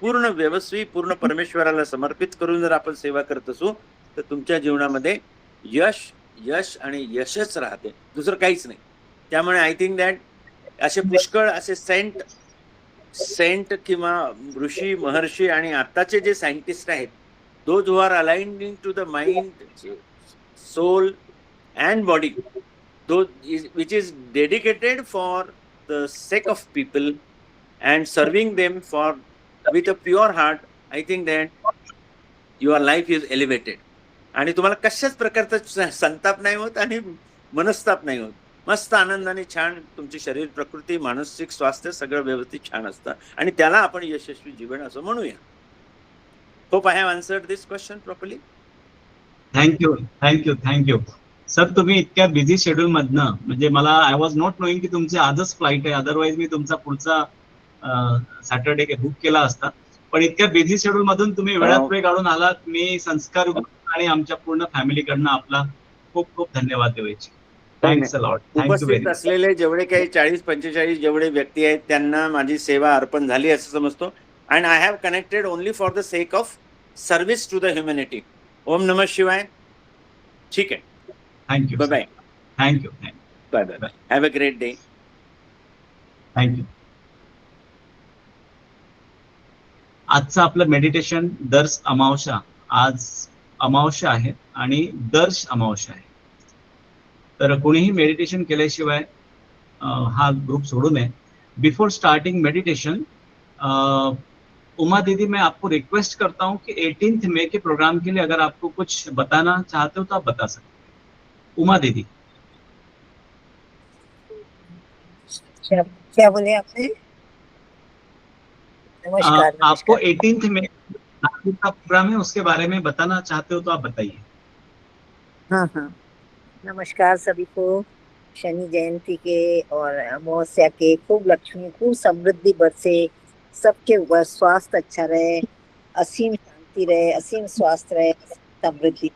पूर्ण व्यवस्थित पूर्ण परमेश्वराला समर्पित करून जर आपण सेवा करत असू तर तुमच्या जीवनामध्ये यश आणि यशच राहते, दुसरं काहीच नाही. त्यामुळे आय थिंक दॅट असे पुष्कळ असे सेंट किंवा ऋषी महर्षी आणि आताचे जे सायंटिस्ट आहेत, those who are aligned to the mind, soul and body, which is dedicated for the sake of people and serving them with a pure heart, I think that your life is elevated. आणि तुम्हाला कशाच प्रकारचा संताप नाही होत आणि मनस्ताप नाही होत. मस्त आनंदाने छान तुमची शरीर प्रकृती मानसिक स्वास्थ्य सगळं व्यवस्थित छान असतं, आणि त्याला आपण यशस्वी जीवन असं म्हणूया. Hope I have answered this question properly. Thank you sir. तुम्ही इतक्या बिझी शेड्यूल मधनं, म्हणजे मला आय वॉज नॉट नोईंग की तुमची आजच फ्लाईट आहे, अदरवाईज मी तुमचा पुढचा सॅटर्डे बुक केला असता. पण इतक्या बिझी शेड्यूल मधून तुम्ही वेळात वेळ काढून आलात. मी संस्कार आणि आमच्या पूर्ण फॅमिलीकडनं आपला खूप खूप धन्यवाद देऊ इच्छितो. Thanks a lot. उपस्थित असलेले जेवढे काही 40-45 जेवढे व्यक्ती आहेत त्यांना माझी सेवा अर्पण झाली असं समजतो. And I have connected only for the sake of service to the humanity. ओम नमः शिवाय. ठीक आहे. Thank you. Bye bye. Thank you. Bye bye. Have a great day. Thank you. आजचं आपलं मेडिटेशन दर्श अमावस्या, आज अमावस्या आहे आणि दर्श अमावस्या आहे. तर कोणीही मेडिटेशन केल्याशिवाय हा ग्रुप सोडू नये. बिफोर स्टार्टिंग मेडिटेशन, उमा दीदी, मैं आपको रिक्वेस्ट करता हूं कि 18 मई के प्रोग्राम के लिए अगर आपको कुछ बताना चाहते हो तो आप बता सकते हैं. उमा दीदी. क्या बोले आपने? नमस्कार. आपको 18 मई का प्रोग्राम है, उसके बारे में बताना चाहते हो तो आप बताइए. हाँ. नमस्कार सभी को. शनि जयंती के और अमावस्या के खूब लक्ष्मी, खूब समृद्धि बरसे, सबके स्वास्थ्य अच्छा रहे, असीम शांति रहे, असीम स्वास्थ्य रहे, समृद्धि.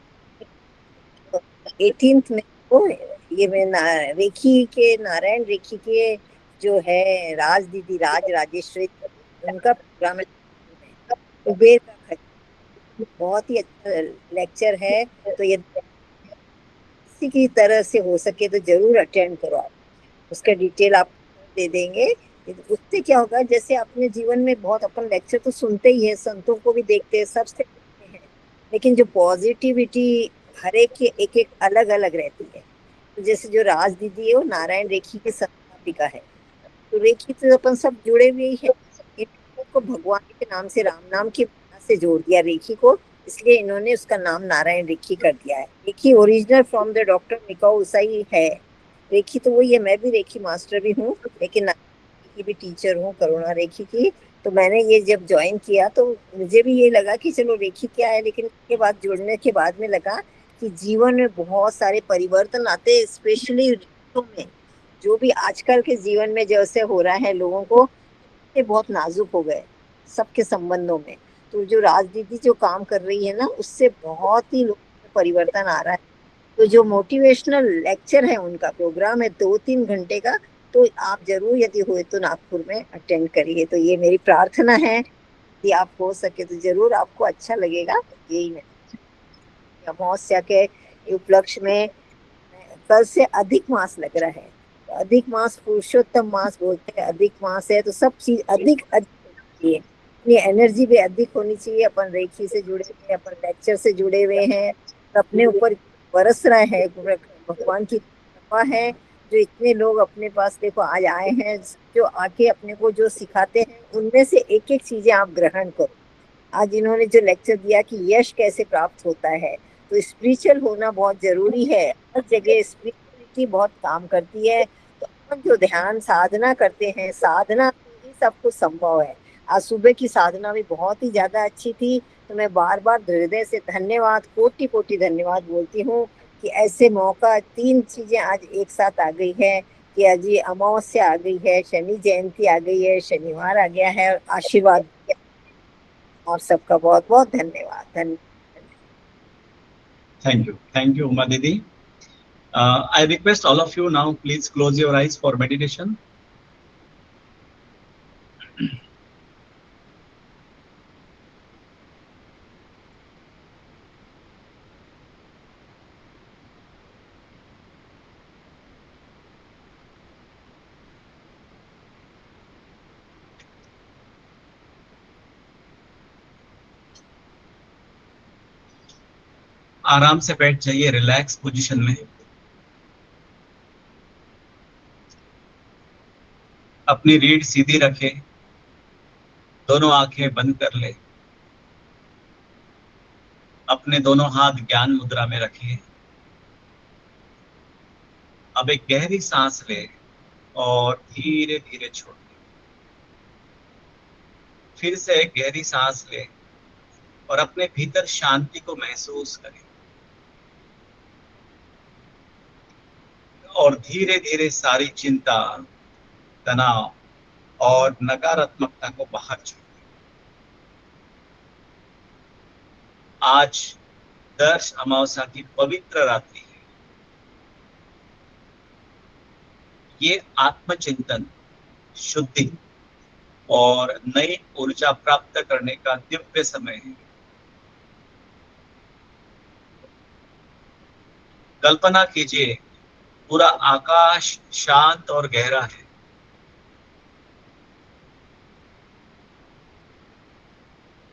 18 मई को ये मैं रेखी के नारायण रेखी के जो है राज दीदी राजेश्वरी, उनका प्रोग्राम कुबेर का बहुत ही अच्छा लेक्चर है. तो ये किसी की तरह से हो सके तो जरूर अटेंड करो. आप उसका डिटेल आप दे देंगे. उससे क्या होगा, जैसे अपने जीवन में बहुत अपन लेक्चर तो सुनते ही है, संतों को भी देखते हैं, सबसे देखते हैं, लेकिन जो पॉजिटिविटी हर एक की एक अलग अलग रहती है. तो जैसे जो राज दीदी है वो नारायण रेखी की संस्थापिका है. तो रेखी तो अपन सब जुड़े हुए ही है. को भगवान के नाम से, राम नाम की से जोड़ दिया रेखी को, इसलिए इन्होंने उसका नाम नारायण रेखी कर दिया है. Reiki original from the doctor Mikao Usui है. रेखी तो वही है. मैं भी रेखी मास्टर भी हूँ, लेकिन रेखी भी टीचर हूँ, करुणा रेखी की. तो मैंने ये जब ज्वाइन किया तो मुझे भी ये लगा कि चलो रेखी क्या है, लेकिन इसके बाद जुड़ने के बाद में लगा कि जीवन में बहुत सारे परिवर्तन आते, स्पेशली में जो भी आजकल के जीवन में जैसे हो रहा है, लोगों को बहुत नाजुक हो गए सबके संबंधों में. तो जो राज दीदी जो काम कर रही है ना, उससे बहुत ही लोगों में परिवर्तन आ रहा है. तो जो मोटिवेशनल लेक्चर है, उनका प्रोग्राम है 2-3 घंटे का, तो आप जरूर यदि हुए तो नागपुर में अटेंड करिए। तो ये मेरी प्रार्थना है कि आप हो सके तो जरूर, आपको अच्छा लगेगा। यही मैं अमावस्या के उपलक्ष्य में कल से अधिक मास लग रहा है। तो अधिक मास पुरुषोत्तम मास बोलते हैं, अधिक मास है तो सब चीज अधिक अधिक होनी चाहिए, अपनी एनर्जी भी अधिक होनी चाहिए। अपन रेखी से जुड़े हुए, अपन लेक्चर से जुड़े हुए हैं, अपने ऊपर बरस रहा है भगवान की कृपा है। जो इतने लोग अपने पास देखो आज आए हैं, जो आके अपने को जो सिखाते हैं, उनमें से एक एक चीजें आप ग्रहण करो। आज इन्होंने जो लेक्चर दिया कि यश कैसे प्राप्त होता है, तो स्पिरिचुअल होना बहुत जरूरी है। हर जगह स्पिरिचुअलिटी बहुत काम करती है। तो अपन जो ध्यान साधना करते हैं, साधना से ही सब कुछ संभव है। आज सुबह की साधना भी बहुत ही ज्यादा अच्छी थी। तो मैं बार बार हृदय से धन्यवाद, कोटि कोटि धन्यवाद बोलती हूँ कि ऐसे मौका, 3 चीजें आज एक साथ आ गई है कि आज ये अमावस्या आ गई है, शनि जयंती आ गई है, शनिवार आ गया है, और आशीर्वाद। और सबका बहुत बहुत धन्यवाद। Thank you, Uma Didi. I request all of you now, please close your eyes for meditation. आराम से बैठ जाइए, रिलैक्स पोजीशन में। अपनी रीढ़ सीधी रखें, दोनों आंखें बंद कर ले। अपने दोनों हाथ ज्ञान मुद्रा में रखिए। अब एक गहरी सांस ले और धीरे धीरे छोड़ दे। फिर से एक गहरी सांस ले और अपने भीतर शांति को महसूस करें। और धीरे धीरे सारी चिंता, तनाव और नकारात्मकता को बाहर छोड़ दें। आज दर्श अमावस्या की पवित्र रात्रि है। ये आत्मचिंतन, शुद्धि और नई ऊर्जा प्राप्त करने का दिव्य समय है। कल्पना कीजिए, पूरा आकाश शांत और गहरा है।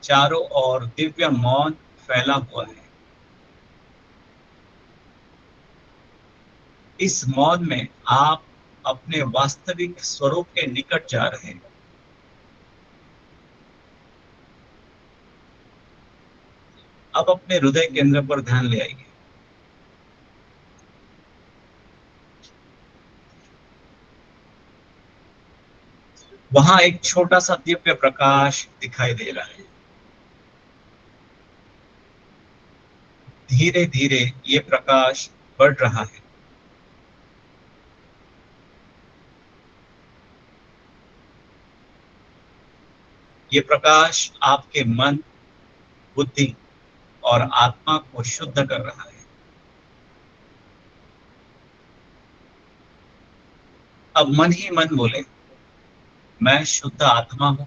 चारों ओर दिव्य मौन फैला हुआ है। इस मौन में आप अपने वास्तविक स्वरूप के निकट जा रहे हैं। अब अपने हृदय केंद्र पर ध्यान ले आइए। वहां एक छोटा सा दिव्य प्रकाश दिखाई दे रहा है। धीरे धीरे ये प्रकाश बढ़ रहा है। ये प्रकाश आपके मन, बुद्धि और आत्मा को शुद्ध कर रहा है। अब मन ही मन बोले, मैं शुद्ध आत्मा हूं,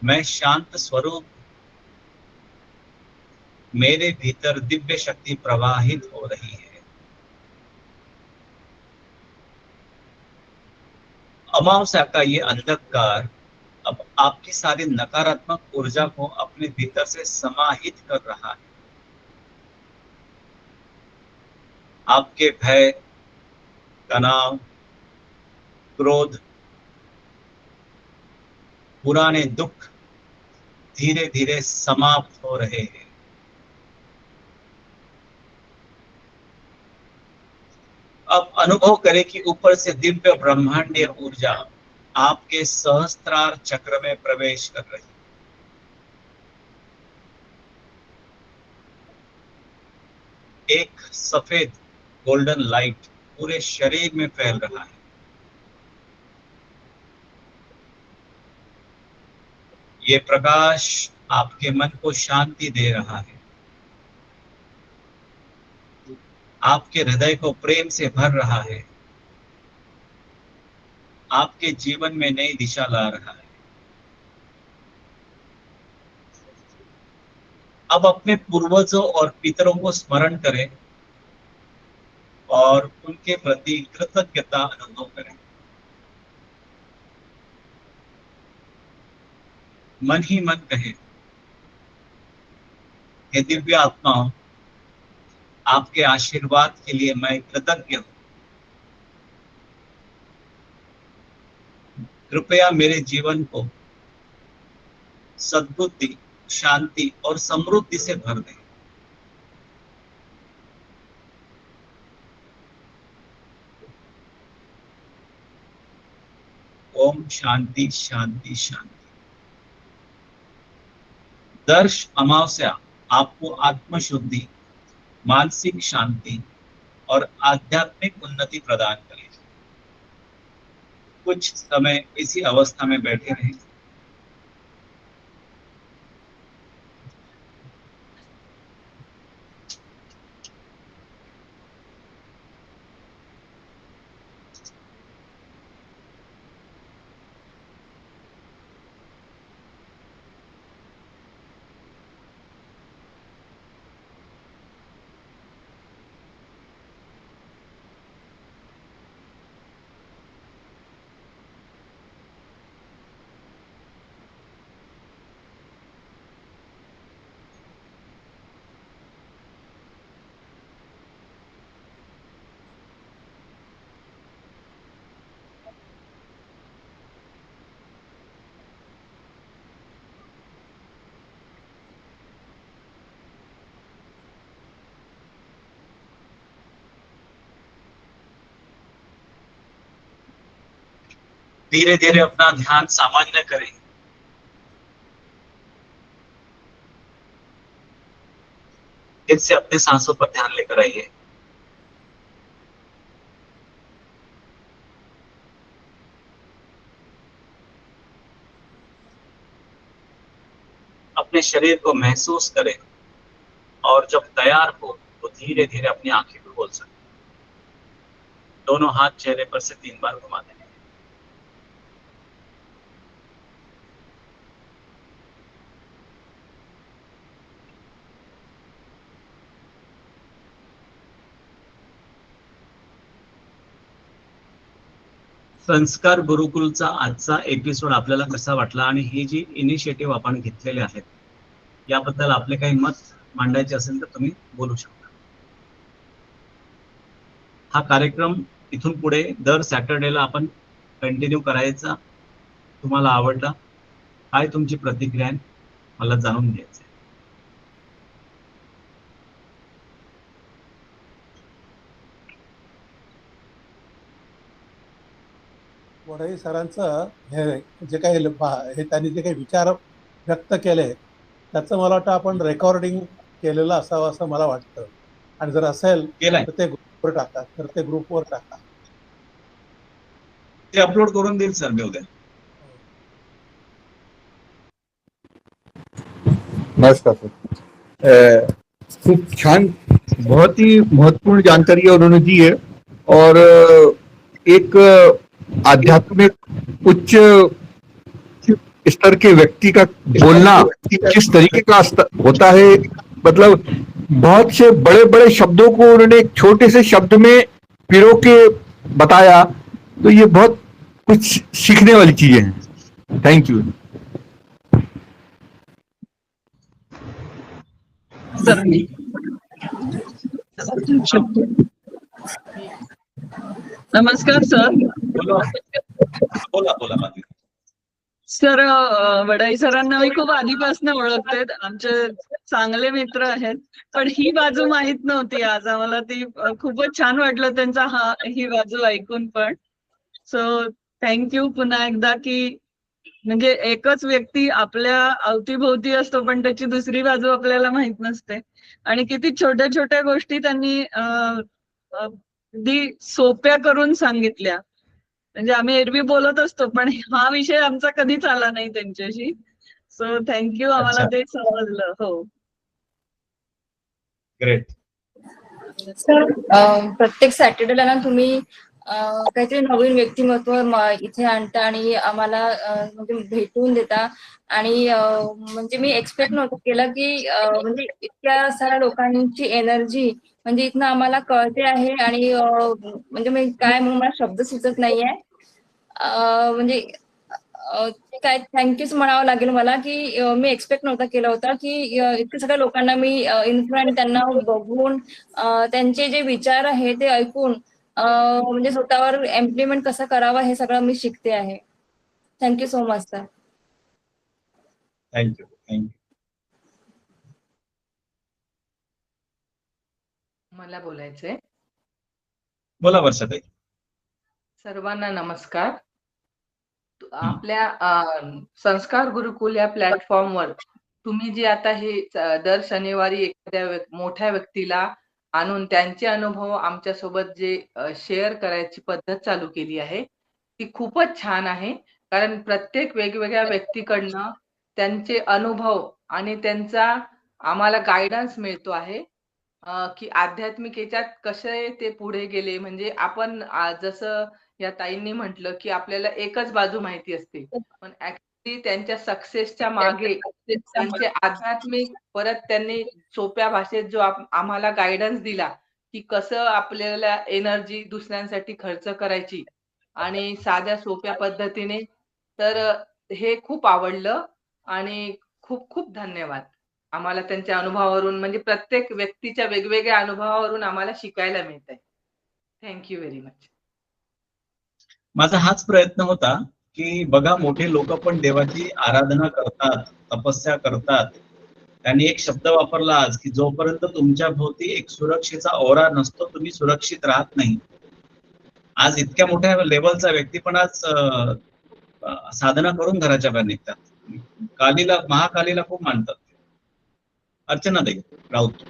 मैं शांत स्वरूप, मेरे भीतर दिव्य शक्ति प्रवाहित हो रही है। अमावस्या का ये अंधकार अब आपकी सारी नकारात्मक ऊर्जा को अपने भीतर से समाहित कर रहा है। आपके भय, तनाव, क्रोध, पुराने दुख धीरे धीरे समाप्त हो रहे हैं। अब अनुभव करें कि ऊपर से दिव्य ब्रह्मांडीय ऊर्जा आपके सहस्त्रार चक्र में प्रवेश कर रही है। एक सफेद गोल्डन लाइट पूरे शरीर में फैल रहा है। ये प्रकाश आपके मन को शांति दे रहा है। आपके हृदय को प्रेम से भर रहा है, आपके जीवन में नई दिशा ला रहा है। अब अपने पूर्वजों और पितरों को स्मरण करें और उनके प्रति कृतज्ञता अनुभव करें। मन ही मन कहे, हे दिव्य आत्माओं, आपके आशीर्वाद के लिए मैं कृतज्ञ हूं। कृपया मेरे जीवन को सद्बुद्धि, शांति और समृद्धि से भर दें। ओम शांति शांति शांति। दर्श अमावस्या आपको आत्मशुद्धि, मानसिक शांति और आध्यात्मिक उन्नति प्रदान करे। कुछ समय इसी अवस्था में बैठे रहें। धीरे धीरे अपना ध्यान सामान्य करें। फिर से अपने सांसों पर ध्यान लेकर आइए। अपने शरीर को महसूस करें और जब तैयार हो तो धीरे धीरे अपनी आंखें भी खोल सकते हैं। दोनों हाथ चेहरे पर से 3 बार घुमा दें। संस्कार गुरुकुलचा आजचा एपिसोड आपल्याला कसा वाटला आणि ही जी इनिशिएटिव्ह आपण घेतलेले आहेत याबद्दल आपले काही मत मांडायचे असेल तर तुम्ही बोलू शकता। हा कार्यक्रम इथून पुढे दर सॅटर्डेला आपण कंटिन्यू करायचा। तुम्हाला आवडला? काय तुमची प्रतिक्रिया आहे मला जाणून घ्यायचं आहे। वडई सरांचं हे जे काही हे त्यांनी जे काही विचार व्यक्त केले त्याचं मला वाटतं आपण रेकॉर्डिंग केलेलं असावं असं मला वाटतं। आणि जर असेल तर ते ग्रुपवर टाका, ते अपलोड करून देईल सर मी उद्या। नमस्कार सर, खूब छान, बहुत ही महत्वपूर्ण जानकारी उन्होंने दी है और एक आध्यात्मिक उच्च स्तर के व्यक्ति का बोलना किस तरीके का होता है, मतलब बहुत से बड़े बड़े शब्दों को उन्होंने एक छोटे से शब्द में पिरो के बताया, तो ये बहुत कुछ सीखने वाली चीजें हैं। Thank you sir. नमस्कार सर। बोला बोला माधवी सर, वडाई सरांना मी खूप आधीपासून ओळखते, आमचे चांगले मित्र आहेत, पण ही बाजू माहित नव्हती। आज आम्हाला ती खूपच छान वाटलं त्यांचा ही बाजू ऐकून पण। सो थँक्यू पुन्हा एकदा की म्हणजे एकच व्यक्ती आपल्या अवतीभोवती असतो पण त्याची दुसरी बाजू आपल्याला माहित नसते आणि किती छोट्या छोट्या गोष्टी त्यांनी अगदी सोप्या करून सांगितल्या। म्हणजे आम्ही एरवी बोलत असतो पण हा विषय आमचा कधीच आला नाही त्यांच्याशी। सो थँक्यू, आम्हाला ते समजलं। हो, ग्रेट। सर प्रत्येक सॅटर्डेला ना तुम्ही काहीतरी नवीन व्यक्तिमत्व इथे आणता आणि आम्हाला म्हणजे भेटून देता आणि म्हणजे मी एक्सपेक्ट नव्हतं केलं की म्हणजे इतक्या साऱ्या लोकांची एनर्जी म्हणजे इथनं आम्हाला कळते आहे आणि म्हणजे मी काय म्हणून मला शब्द सुचत नाहीये म्हणजे काय थँक्यूच म्हणावं लागेल मला की मी एक्सपेक्ट नव्हता केला होता की इतक्या सगळ्या लोकांना मी इन्फ्लुएंट त्यांना बघून त्यांचे जे विचार आहे ते ऐकून म्हणजे स्वतःवर इम्प्लिमेंट कसं करावं हे सगळं मी शिकते आहे. Thank you so much sir. Thank you thank you. मला बोलायचंय. बोला वर्षाताई. सर्वांना नमस्कार. आपल्या संस्कार गुरुकुल या प्लॅटफॉर्मवर तुम्ही जे आता हे दर शनिवारी एखाद्या मोठ्या व्यक्तीला आणून त्यांचे अनुभव आमच्यासोबत जे शेअर करायची पद्धत चालू केली आहे ती खूपच छान आहे. कारण प्रत्येक वेगवेगळ्या व्यक्तीकडनं त्यांचे अनुभव आणि त्यांचा आम्हाला गायडन्स मिळतो आहे की आध्यात्मिक याच्यात कसे ते पुढे गेले. म्हणजे आपण जसं या ताईंनी म्हटलं की आपल्याला एकच बाजू माहिती असते, पण ऍक्च्युली त्यांच्या सक्सेसच्या मागे त्यांचे आध्यात्मिक परत त्यांनी सोप्या भाषेत जो आम्हाला गायडन्स दिला की कसं आपल्याला एनर्जी दुसऱ्यांसाठी खर्च करायची आणि साध्या सोप्या पद्धतीने, तर हे खूप आवडलं आणि खूप खूप धन्यवाद. आम्हाला त्यांच्या अनुभवावरून म्हणजे प्रत्येक व्यक्तीच्या वेगवेगळ्या अनुभवावरून आम्हाला शिकायला मिळतंय. Thank you very much. माझा हाच प्रयत्न होता की बघा मोठे लोक पण देवाची आराधना करतात, तपस्या करतात. त्यांनी एक शब्द वापरला आज की जोपर्यंत तुमच्या भोवती एक सुरक्षेचा ओरा नसतो तुम्ही सुरक्षित राहत नाही. आज इतक्या मोठ्या लेवलचा व्यक्ती पण आज साधना करून घराच्या बाहेर निघतात. कालीला, महाकालीला खूप मानतात. अर्चना ताई राऊत.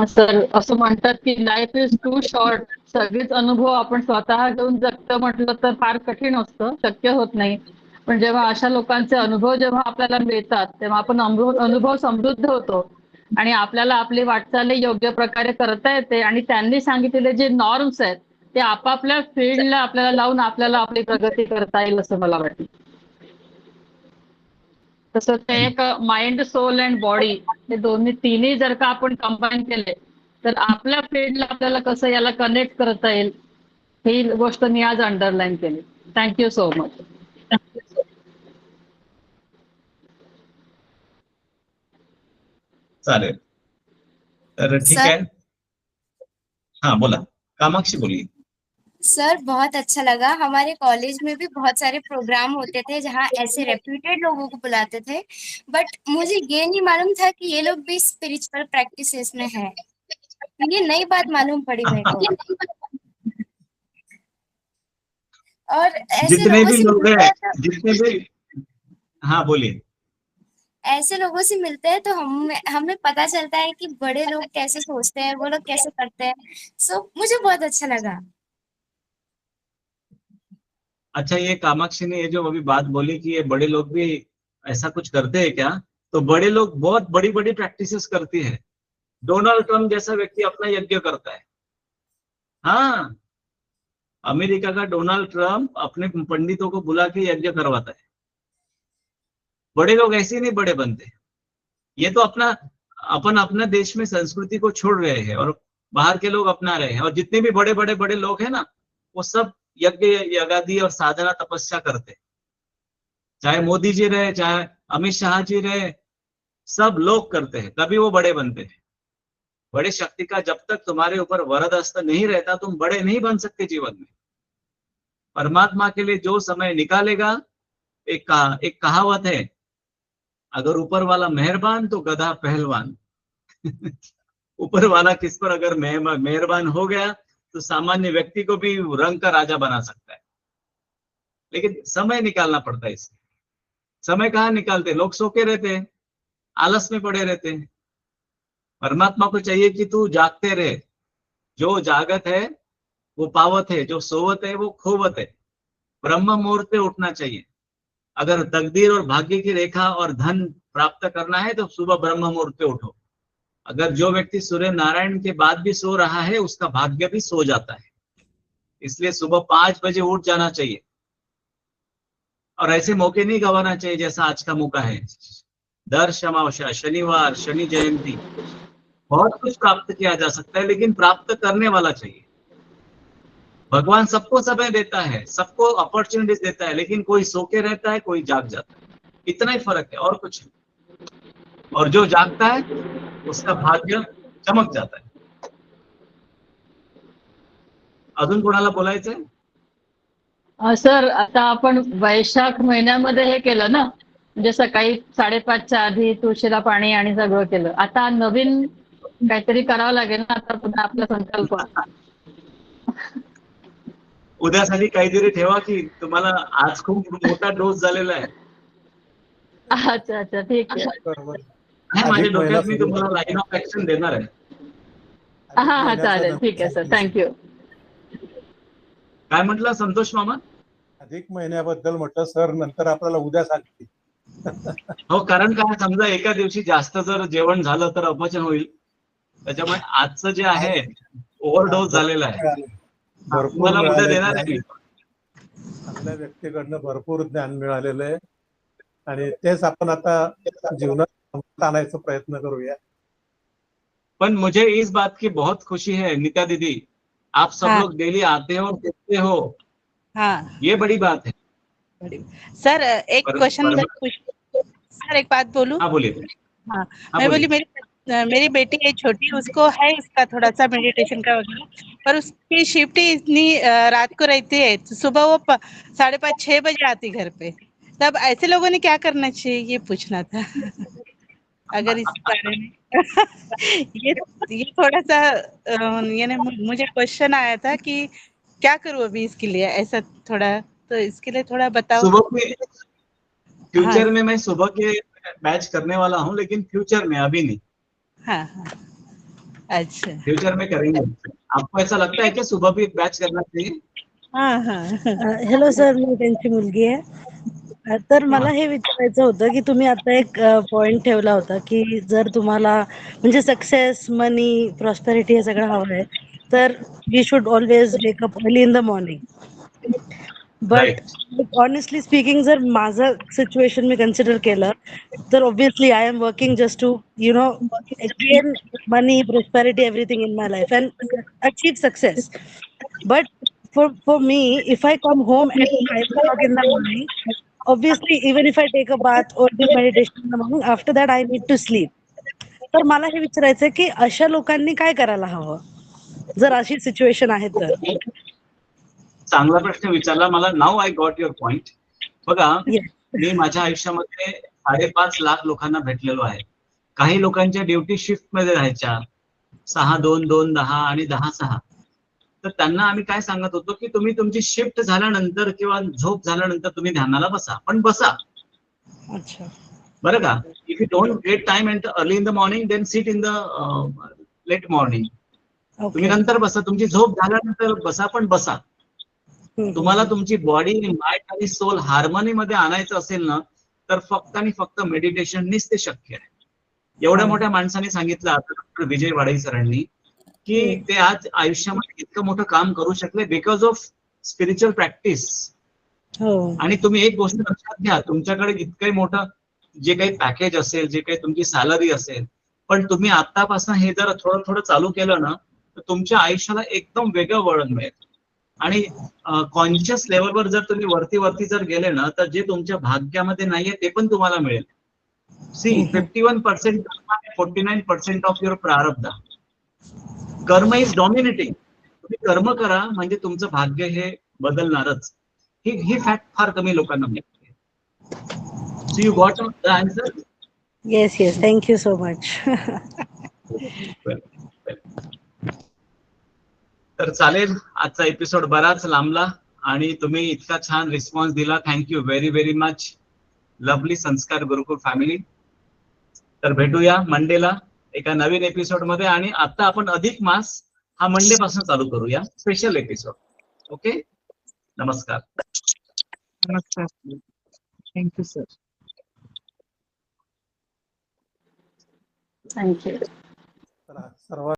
सर असं म्हणतात की लाईफ इज टू शॉर्ट. सगळेच अनुभव आपण स्वतः घेऊन जगतं म्हटलं तर फार कठीण असतं, शक्य होत नाही. पण जेव्हा अशा लोकांचे अनुभव जेव्हा आपल्याला मिळतात तेव्हा आपण अनुभव समृद्ध होतो आणि आपल्याला आपली वाटचाल योग्य प्रकारे करता येते आणि त्यांनी सांगितलेले जे नॉर्म्स आहेत ते आपापल्या फील्डला आपल्याला लावून आपल्याला आपली प्रगती करता येईल असं मला वाटतं. तसं ते एक माइंड, सोल अँड बॉडी हे तिन्ही जर का आपण कंबाईन केले तर आपल्या फील्डला आपल्याला कसं याला कनेक्ट करता येईल ही गोष्ट मी आज अंडरलाईन केली. Thank you so much. चालेल, तर ठीक है. हाँ बोला, कामाक्षी बोलिए. सर बहुत अच्छा लगा. हमारे कॉलेज में भी बहुत सारे प्रोग्राम होते थे जहाँ ऐसे रेप्यूटेड लोगों को बुलाते थे, बट मुझे ये नहीं मालूम था कि ये लोग भी स्पिरिचुअल प्रैक्टिसेस में हैं. ये नई बात मालूम पड़ी मेरे को. और ऐसे जितने लोगों भी से लोग मिलते हैं, हैं जितने भी, हाँ बोलिए. ऐसे लोगों से मिलते हैं तो हमें पता चलता है कि बड़े लोग कैसे सोचते हैं, वो लोग कैसे करते हैं. सो मुझे बहुत अच्छा लगा. अच्छा, ये कामाक्षी ने ये जो अभी बात बोली कि ये बड़े लोग भी ऐसा कुछ करते हैं क्या, तो बड़े लोग बहुत बड़ी बड़ी प्रैक्टिसेस करती है. डोनाल्ड ट्रम्प जैसा व्यक्ति अपना यज्ञ करता है. हाँ, अमेरिका का डोनाल्ड ट्रम्प अपने पंडितों को बुला के यज्ञ करवाता है. बड़े लोग ऐसे नहीं बड़े बनते. ये तो अपन अपना देश में संस्कृति को छोड़ रहे हैं और बाहर के लोग अपना रहे हैं. और जितने भी बड़े बड़े बड़े लोग हैं ना, वो सब यज्ञ यगादि और साधना तपस्या करते. चाहे मोदी जी रहे, चाहे अमित शाह जी रहे, सब लोग करते हैं, तभी वो बड़े बनते हैं. बड़े शक्ति का जब तक तुम्हारे ऊपर वरदहस्त नहीं रहता तुम बड़े नहीं बन सकते जीवन में. परमात्मा के लिए जो समय निकालेगा, एक कहावत है, अगर ऊपर वाला मेहरबान तो गधा पहलवान. ऊपर वाला किस पर अगर मेहरबान हो गया तो सामान्य व्यक्ति को भी रंग का राजा बना सकता है. लेकिन समय निकालना पड़ता है. इसमें समय कहाँ निकालते, लोग सो के रहते हैं, आलस में पड़े रहते हैं. परमात्मा को चाहिए कि तू जागते रहे. जो जागत है वो पावत है, जो सोवत है वो खोवत है. ब्रह्म मुहूर्त पे उठना चाहिए. अगर तकदीर और भाग्य की रेखा और धन प्राप्त करना है तो सुबह ब्रह्म मुहूर्त पे उठो. अगर जो व्यक्ति सूर्य नारायण के बाद भी सो रहा है उसका भाग्य भी सो जाता है। इसलिए सुबह 5 बजे उठ जाना चाहिए और ऐसे मौके नहीं गंवाना चाहिए जैसा आज का मौका है। दर्श अमावस्या, शनिवार, शनि जयंती, बहुत कुछ प्राप्त किया जा सकता है, लेकिन प्राप्त करने वाला चाहिए। भगवान सबको समय देता है, सबको अपॉर्चुनिटीज देता है, लेकिन कोई सो के रहता है, कोई जाग जाता है। इतना ही फर्क है और कुछ नहीं। और जो जागता है उसका भाग्य चमक जाता है। अजून कोणाला बोलायचंय? सर, आता आपण वैशाख महिन्यामध्ये हे केलं ना, म्हणजे सकाळी 5:30च्या आधी तुळशीला पाणी आणि सगळं केलं. आता नवीन काहीतरी करावं लागेल ना आता पुन्हा आपला संकल्प. उद्यासाठी काहीतरी ठेवा की तुम्हाला आज खूप मोठा डोस झालेला आहे. अच्छा अच्छा, ठीक आहे. बरोबर. नाही, माझ्या डोक्यात मी तुम्हाला लाईन ऑफ ऍक्शन देणार आहे. हा चालेल, ठीक आहे सर, थँक्यू. काय म्हटलं संतोष मामा? अधिक महिन्याबद्दल म्हटलं सर, नंतर आपल्याला उद्या सांगतील. हो, कारण काय, समजा एका दिवशी जास्त जर जेवण झालं तर अपचन होईल. त्याच्यामुळे आजचं जे आहे ओव्हरडोस झालेला आहे. भरपूर मला उद्या देणार आहे. आपल्या व्यक्तीकडनं भरपूर ज्ञान मिळालेलं आहे आणि तेच आपण आता जीवनात आणायचा प्रयत्न करूया. पण मुझे इस बात की बहुत खुशी है नीता दीदी, आप सब हाँ। लोग डेली आते हो, देखते हो, हाँ ये बड़ी बात है। सर, एक क्वेश्चन सर, एक बात बोलूं? हाँ बोलिए। हाँ, मैं बोली मेरी बेटी है छोटी, उसको है इसका थोड़ा सा मेडिटेशन का वगैरह, पर उसकी शिफ्ट ही इतनी रात को रहती है, तो सुबह वो 5:30-6 बजे आती घर पे। तब ऐसे लोगों ने क्या करना चाहिए, ये पूछना था। अगर इस बारे में ये थोड़ा सा यानी मुझे क्वेश्चन आया था कि क्या करूँ अभी इसके लिए, ऐसा थोड़ा, तो इसके लिए थोड़ा बताओ। सुबह में फ्यूचर में मैं सुबह के बैच करने वाला हूँ, लेकिन फ्यूचर में अभी नहीं। हाँ, अच्छा। फ्यूचर में करेंगे। आपको ऐसा लगता है कि सुबह भी बैच करना चाहिए? हॅलो सर, मी त्यांची मुलगी आहे. तर मला हे विचारायचं होतं की तुम्ही आता एक पॉइंट ठेवला होता की जर तुम्हाला म्हणजे सक्सेस, मनी, प्रॉस्पेरिटी हे सगळं हवं आहे तर we should always wake up early in the morning. But honestly speaking, जर माझं सिच्युएशन मी कन्सिडर केलं तर obviously I am working just to again money, prosperity, everything in my life and achieve success. But for me, if I come home at 5 o'clock in the morning, obviously even if I take a bath or do meditation in the morning, after that I need to sleep. तर मला हे विचारायचं की अशा लोकांनी काय करायला हवं जर अशी सिच्युएशन आहे तर? चांगला प्रश्न विचारला मला. Now I got your point. बघा, मी माझ्या आयुष्यामध्ये 5.5 लाख लोकांना भेटलेलो आहे. काही लोकांच्या ड्युटी शिफ्ट मध्ये राहायच्या, 6-2-2-10 आणि 10-6. तर त्यांना आम्ही काय सांगत होतो की तुम्ही तुमची शिफ्ट झाल्यानंतर किंवा झोप झाल्यानंतर तुम्ही ध्यानाला बसा, पण बसा. अच्छा, बरं का? If you don't get time in the early in the morning, then sit in the late morning. तुम्ही नंतर बसा, तुमची झोप झाल्यानंतर बसा, पण बसा. तुम्हाला तुमची बॉडी, माइंड आणि सोल हार्मनी मध्ये आणायचं असेल ना, तर फक्त आणि फक्त मेडिटेशननीच ते शक्य आहे. एवढ्या मोठ्या माणसाने सांगितलं आता डॉक्टर विजय वाडई सरांनी की ते आज आयुष्यामध्ये इतकं मोठं काम करू शकले बिकॉज ऑफ स्पिरिच्युअल प्रॅक्टिस. आणि तुम्ही एक गोष्ट लक्षात घ्या, तुमच्याकडे इतकं मोठं जे काही पॅकेज असेल, जे काही तुमची सॅलरी असेल, पण तुम्ही आतापासून हे जर थोडं थोडं चालू केलं ना, तर तुमच्या आयुष्याला एकदम वेगळं वळण मिळेल. आणि कॉन्शियस लेवलवर जर तुम्ही वरती जर गेले ना, तर जे तुमच्या भाग्यामध्ये नाहीये ते पण तुम्हाला मिळेल. सी, 51% कर्म, 49% ऑफ युअर प्रारब्ध. कर्म इज डॉमिनेटिंग. तुम्ही कर्म करा म्हणजे तुमचं भाग्य हे बदलणारच. ही फॅक्ट फार कमी लोकांना मिळते. So you got the answer? Yes, thank you so much. तर चालेल, आजचा एपिसोड बराच लांबला आणि तुम्ही इतका छान रिस्पॉन्स दिला. Thank you very very much. Lovely संस्कार गुरुकुल फॅमिली. तर भेटूया मंडेला एका नवीन एपिसोड मध्ये. आणि आता आपण अधिक मास हा मंडे पासून चालू करूया, स्पेशल एपिसोड. ओके, नमस्कार. नमस्कार. Thank you sir. थँक्यू. तर सर्व